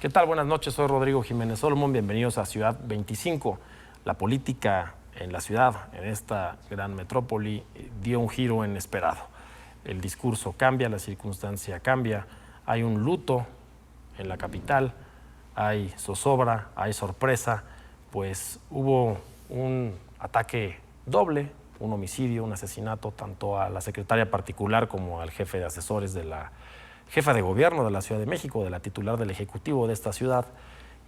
¿Qué tal? Buenas noches, soy Rodrigo Jiménez Solomon, bienvenidos a Ciudad 25. La política en la ciudad, en esta gran metrópoli, dio un giro inesperado. El discurso cambia, la circunstancia cambia, hay un luto en la capital, hay zozobra, hay sorpresa, pues hubo un ataque doble, un homicidio, un asesinato, tanto a la secretaria particular como al jefe de asesores de la jefa de gobierno de la Ciudad de México, de la titular del Ejecutivo de esta ciudad,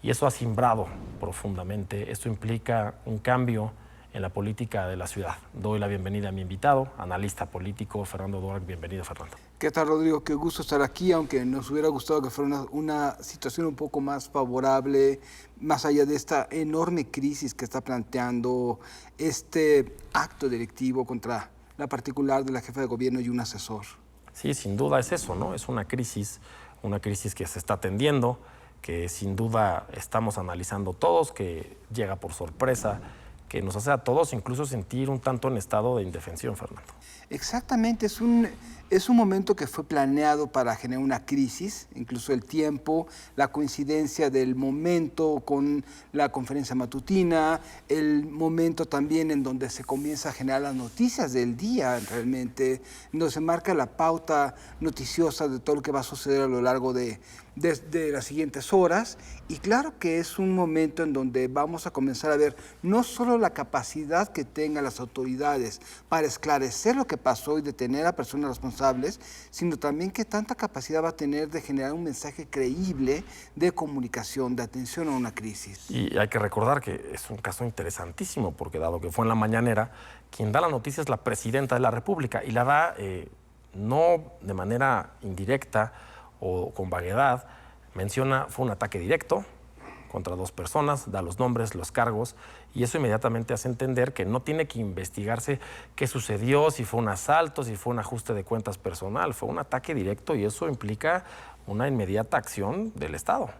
y eso ha simbrado profundamente. Esto implica un cambio en la política de la ciudad. Doy la bienvenida a mi invitado, analista político, Fernando Duarte. Bienvenido, Fernando. ¿Qué tal, Rodrigo? Qué gusto estar aquí, aunque nos hubiera gustado que fuera una situación un poco más favorable, más allá de esta enorme crisis que está planteando este acto directivo contra la particular de la jefa de gobierno y un asesor. Sí, sin duda es eso, ¿no? Es una crisis que se está atendiendo, que sin duda estamos analizando todos, que llega por sorpresa, que nos hace a todos incluso sentir un tanto en estado de indefensión, Fernando. Exactamente, es un momento que fue planeado para generar una crisis, incluso el tiempo, la coincidencia del momento con la conferencia matutina, el momento también en donde se comienza a generar las noticias del día realmente, donde se marca la pauta noticiosa de todo lo que va a suceder a lo largo de las siguientes horas. Y claro que es un momento en donde vamos a comenzar a ver no solo la capacidad que tengan las autoridades para esclarecer lo que pasó y detener a personas responsables, sino también qué tanta capacidad va a tener de generar un mensaje creíble de comunicación, de atención a una crisis. Y hay que recordar que es un caso interesantísimo, porque dado que fue en la mañanera, quien da la noticia es la presidenta de la República, y la da no de manera indirecta o con vaguedad. Menciona, fue un ataque directo contra dos personas, da los nombres, los cargos, y eso inmediatamente hace entender que no tiene que investigarse qué sucedió, si fue un asalto, si fue un ajuste de cuentas personal. Fue un ataque directo y eso implica una inmediata acción del Estado.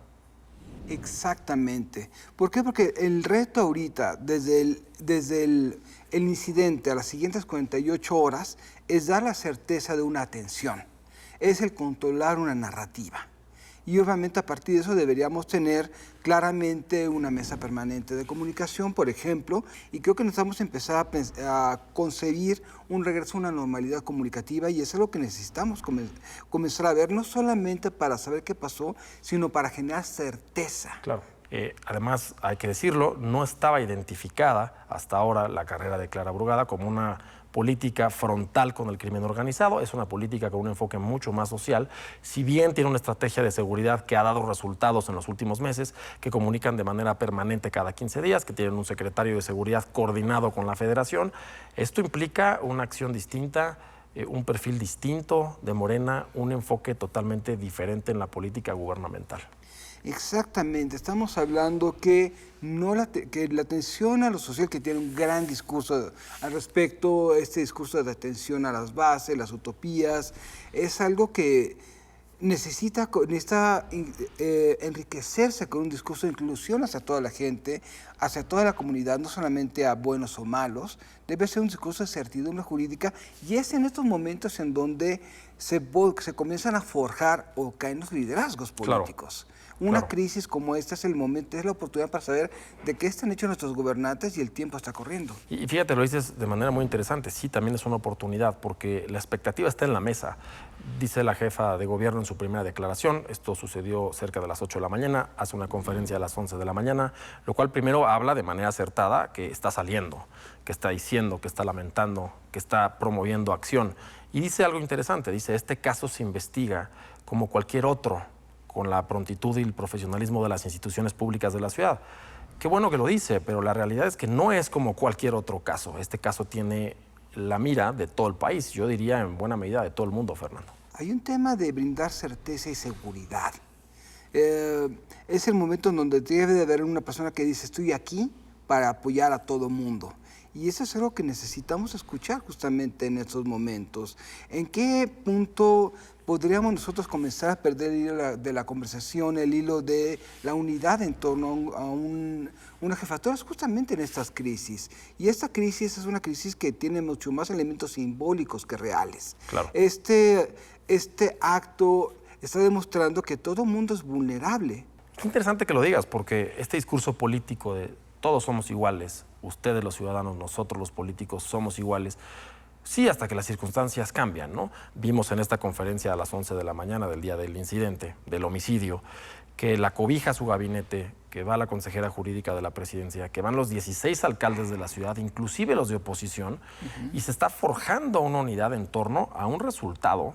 Exactamente. ¿Por qué? Porque el reto ahorita, desde el incidente a las siguientes 48 horas, es dar la certeza de una atención. Es el controlar una narrativa. Y obviamente a partir de eso deberíamos tener claramente una mesa permanente de comunicación, por ejemplo, y creo que necesitamos empezar a concebir un regreso a una normalidad comunicativa, y eso es lo que necesitamos comenzar a ver, no solamente para saber qué pasó, sino para generar certeza. Claro. Además, hay que decirlo, no estaba identificada hasta ahora la carrera de Clara Brugada como una política frontal con el crimen organizado. Es una política con un enfoque mucho más social, si bien tiene una estrategia de seguridad que ha dado resultados en los últimos meses, que comunican de manera permanente cada 15 días, que tienen un secretario de seguridad coordinado con la Federación. Esto implica una acción distinta, un perfil distinto de Morena, un enfoque totalmente diferente en la política gubernamental. Exactamente, estamos hablando que la atención a lo social, que tiene un gran discurso al respecto, este discurso de atención a las bases, las utopías, es algo que necesita enriquecerse con un discurso de inclusión hacia toda la gente, hacia toda la comunidad, no solamente a buenos o malos. Debe ser un discurso de certidumbre jurídica, y es en estos momentos en donde se comienzan a forjar o caen los liderazgos políticos. Claro. Una crisis como esta es el momento, es la oportunidad para saber de qué están hechos nuestros gobernantes, y el tiempo está corriendo. Y fíjate, lo dices de manera muy interesante. Sí, también es una oportunidad, porque la expectativa está en la mesa. Dice la jefa de gobierno en su primera declaración, esto sucedió cerca de las 8 de la mañana, hace una conferencia a las 11 de la mañana, lo cual primero habla de manera acertada que está saliendo, que está diciendo, que está lamentando, que está promoviendo acción. Y dice algo interesante, dice, este caso se investiga como cualquier otro, con la prontitud y el profesionalismo de las instituciones públicas de la ciudad. Qué bueno que lo dice, pero la realidad es que no es como cualquier otro caso. Este caso tiene la mira de todo el país, yo diría en buena medida de todo el mundo, Fernando. Hay un tema de brindar certeza y seguridad. Es el momento en donde debe de haber una persona que dice, estoy aquí para apoyar a todo mundo. Y eso es algo que necesitamos escuchar justamente en estos momentos. ¿En qué punto podríamos nosotros comenzar a perder el hilo de la conversación, el hilo de la unidad en torno a una jefatura? Es justamente en estas crisis. Y esta crisis es una crisis que tiene mucho más elementos simbólicos que reales. Claro. Este acto está demostrando que todo mundo es vulnerable. Qué interesante que lo digas, porque este discurso político de todos somos iguales, ustedes los ciudadanos, nosotros los políticos somos iguales, sí, hasta que las circunstancias cambian, ¿no? Vimos en esta conferencia a las 11 de la mañana del día del incidente, del homicidio, que la cobija su gabinete, que va la consejera jurídica de la presidencia, que van los 16 alcaldes de la ciudad, inclusive los de oposición, y se está forjando una unidad en torno a un resultado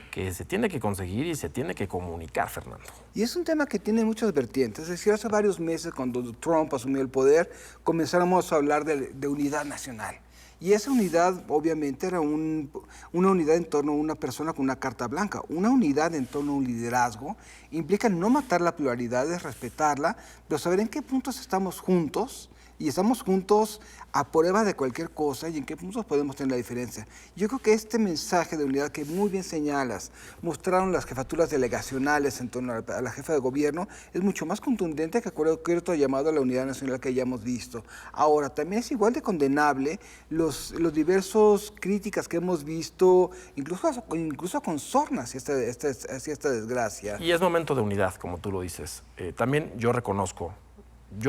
que se tiene que conseguir y se tiene que comunicar, Fernando. Y es un tema que tiene muchas vertientes. Es decir, hace varios meses, cuando Trump asumió el poder, comenzamos a hablar de unidad nacional. Y esa unidad, obviamente, era una unidad en torno a una persona con una carta blanca. Una unidad en torno a un liderazgo implica no matar la pluralidad, es respetarla, pero saber en qué puntos estamos juntos, y estamos juntos a prueba de cualquier cosa, y en qué puntos podemos tener la diferencia. Yo creo que este mensaje de unidad que muy bien señalas, mostraron las jefaturas delegacionales en torno a la jefa de gobierno, es mucho más contundente que cualquier otro llamado a la unidad nacional que hayamos visto. Ahora, también es igual de condenable los diversos críticas que hemos visto, incluso con sorna hacia esta desgracia. Y es momento de unidad, como tú lo dices. También yo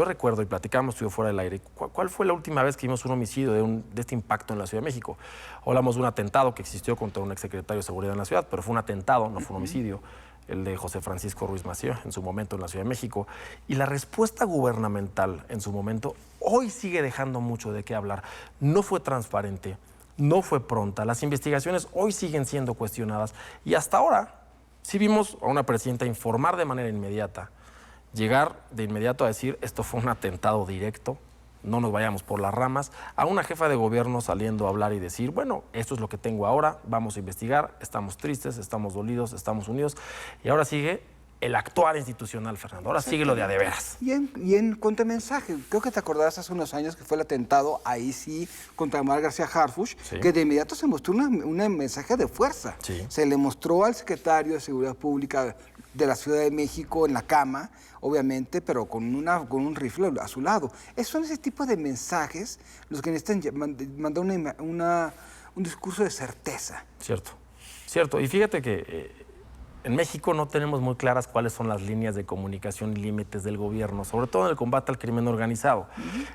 recuerdo, y platicamos tú y yo fuera del aire, ¿cuál fue la última vez que vimos un homicidio de este impacto en la Ciudad de México? Hablamos de un atentado que existió contra un exsecretario de Seguridad en la ciudad, pero fue un atentado, no fue un homicidio, el de José Francisco Ruiz Massieu, en su momento en la Ciudad de México. Y la respuesta gubernamental en su momento hoy sigue dejando mucho de qué hablar. No fue transparente, no fue pronta, las investigaciones hoy siguen siendo cuestionadas y hasta ahora sí vimos a una presidenta informar de manera inmediata, llegar de inmediato a decir esto fue un atentado directo, no nos vayamos por las ramas, a una jefa de gobierno saliendo a hablar y decir, bueno, esto es lo que tengo ahora, vamos a investigar, estamos tristes, estamos dolidos, estamos unidos, y ahora sigue el actuar institucional, Fernando, ahora sigue lo de a de veras. Y en cuanto a mensaje, creo que te acordarás hace unos años que fue el atentado, ahí sí, contra Omar García Harfuch, sí, que de inmediato se mostró un mensaje de fuerza. Sí. Se le mostró al secretario de Seguridad Pública de la Ciudad de México en la cama, obviamente, pero con un rifle a su lado. Son ese tipo de mensajes los que necesitan mandar un discurso de certeza. Cierto. Y fíjate que en México no tenemos muy claras cuáles son las líneas de comunicación y límites del gobierno, sobre todo en el combate al crimen organizado.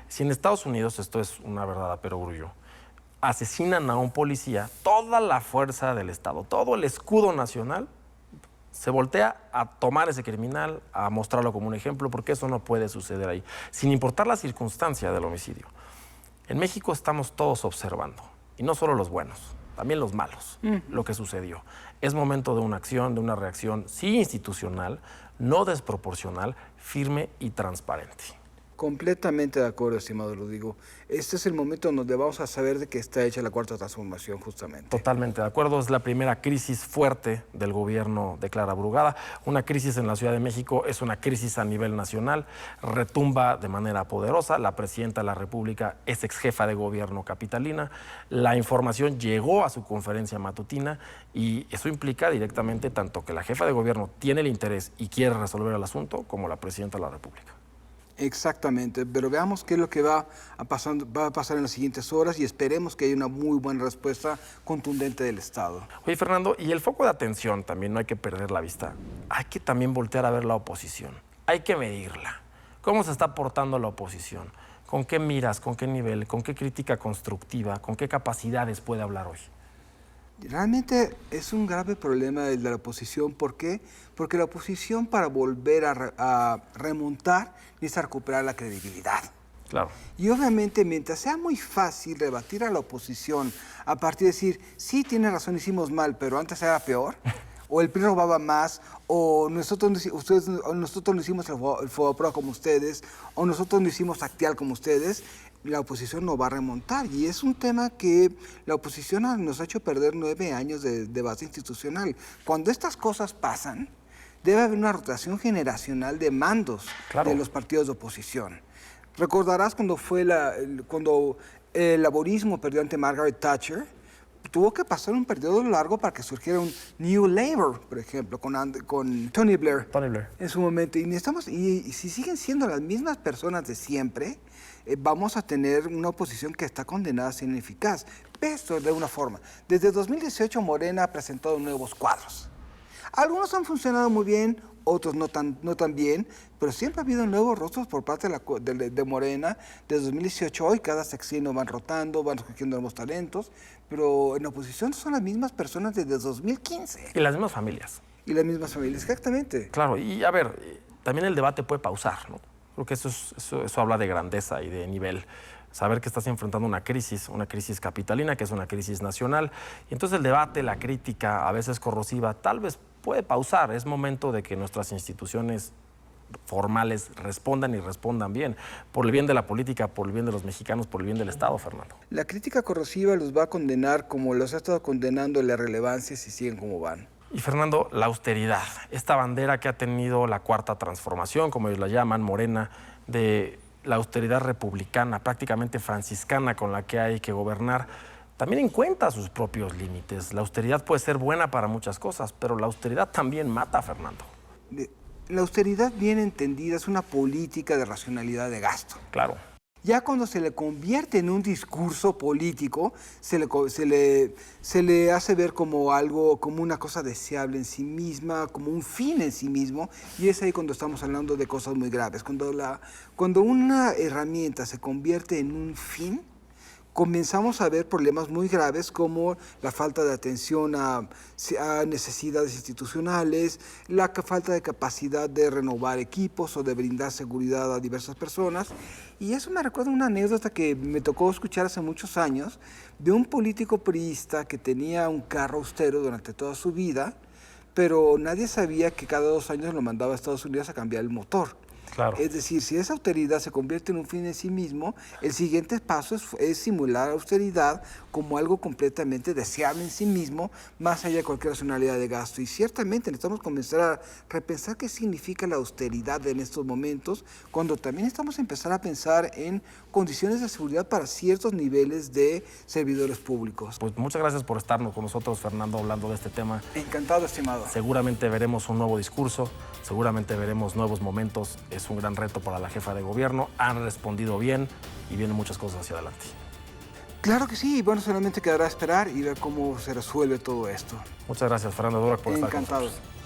Si en Estados Unidos, esto es una verdad a perogrullo, asesinan a un policía, toda la fuerza del Estado, todo el escudo nacional, se voltea a tomar ese criminal, a mostrarlo como un ejemplo, porque eso no puede suceder ahí, sin importar la circunstancia del homicidio. En México estamos todos observando, y no solo los buenos, también los malos, lo que sucedió. Es momento de una acción, de una reacción, sí institucional, no desproporcional, firme y transparente. Completamente de acuerdo, estimado Rodrigo. Este es el momento donde vamos a saber de qué está hecha la cuarta transformación, justamente. Totalmente de acuerdo. Es la primera crisis fuerte del gobierno de Clara Brugada. Una crisis en la Ciudad de México es una crisis a nivel nacional. Retumba de manera poderosa. La presidenta de la República es exjefa de gobierno capitalina. La información llegó a su conferencia matutina y eso implica directamente tanto que la jefa de gobierno tiene el interés y quiere resolver el asunto como la presidenta de la República. Exactamente, pero veamos qué es lo que va a pasar en las siguientes horas y esperemos que haya una muy buena respuesta contundente del Estado. Oye, Fernando, y el foco de atención también no hay que perder la vista. Hay que también voltear a ver la oposición. Hay que medirla. ¿Cómo se está portando la oposición? ¿Con qué miras? ¿Con qué nivel? ¿Con qué crítica constructiva? ¿Con qué capacidades puede hablar hoy? Realmente es un grave problema el de la oposición. ¿Por qué? Porque la oposición, para volver a remontar, necesita recuperar la credibilidad. Claro. Y obviamente, mientras sea muy fácil rebatir a la oposición a partir de decir, sí, tiene razón, hicimos mal, pero antes era peor, o el PRI robaba más, o nosotros no hicimos el FOBAPROA como ustedes, o nosotros no hicimos Actial como ustedes, la oposición no va a remontar. Y es un tema que la oposición nos ha hecho perder 9 años de base institucional. Cuando estas cosas pasan, debe haber una rotación generacional de mandos de los partidos de oposición. Recordarás cuando el laborismo perdió ante Margaret Thatcher, tuvo que pasar un periodo largo para que surgiera un New Labour, por ejemplo, con Tony Blair. En su momento. Y si siguen siendo las mismas personas de siempre, vamos a tener una oposición que está condenada a ser ineficaz. Esto de una forma. Desde 2018 Morena ha presentado nuevos cuadros. Algunos han funcionado muy bien, otros no tan bien, pero siempre ha habido nuevos rostros por parte de Morena desde 2018. Hoy cada sexenio van rotando, van escogiendo nuevos talentos, pero en la oposición son las mismas personas desde 2015. Y las mismas familias. Y las mismas familias, exactamente. Claro, y a ver, también el debate puede pausar, ¿no? Creo que eso habla de grandeza y de nivel. Saber que estás enfrentando una crisis capitalina, que es una crisis nacional. Y entonces el debate, la crítica, a veces corrosiva, tal vez puede pausar. Es momento de que nuestras instituciones formales respondan y respondan bien, por el bien de la política, por el bien de los mexicanos, por el bien del Estado, Fernando. La crítica corrosiva los va a condenar como los ha estado condenando la relevancia si siguen como van. Y Fernando, la austeridad, esta bandera que ha tenido la cuarta transformación, como ellos la llaman, Morena, de la austeridad republicana, prácticamente franciscana, con la que hay que gobernar, también encuentra sus propios límites. La austeridad puede ser buena para muchas cosas, pero la austeridad también mata, Fernando. La austeridad bien entendida es una política de racionalidad de gasto. Claro. Ya cuando se le convierte en un discurso político, se le hace ver como algo, como una cosa deseable en sí misma, como un fin en sí mismo, y es ahí cuando estamos hablando de cosas muy graves. Cuando una herramienta se convierte en un fin, comenzamos a ver problemas muy graves como la falta de atención a necesidades institucionales, la falta de capacidad de renovar equipos o de brindar seguridad a diversas personas. Y eso me recuerda una anécdota que me tocó escuchar hace muchos años de un político priista que tenía un carro austero durante toda su vida, pero nadie sabía que cada 2 años lo mandaba a Estados Unidos a cambiar el motor. Claro. Es decir, si esa austeridad se convierte en un fin en sí mismo, el siguiente paso es simular austeridad como algo completamente deseable en sí mismo, más allá de cualquier racionalidad de gasto. Y ciertamente necesitamos comenzar a repensar qué significa la austeridad en estos momentos, cuando también estamos empezar a pensar en condiciones de seguridad para ciertos niveles de servidores públicos. Pues muchas gracias por estarnos con nosotros, Fernando, hablando de este tema. Encantado, estimado. Seguramente veremos un nuevo discurso, seguramente veremos nuevos momentos. Es un gran reto para la jefa de gobierno. Han respondido bien y vienen muchas cosas hacia adelante. Claro que sí. Bueno, solamente quedará esperar y ver cómo se resuelve todo esto. Muchas gracias, Fernando Durac, por estar con nosotros. Encantado.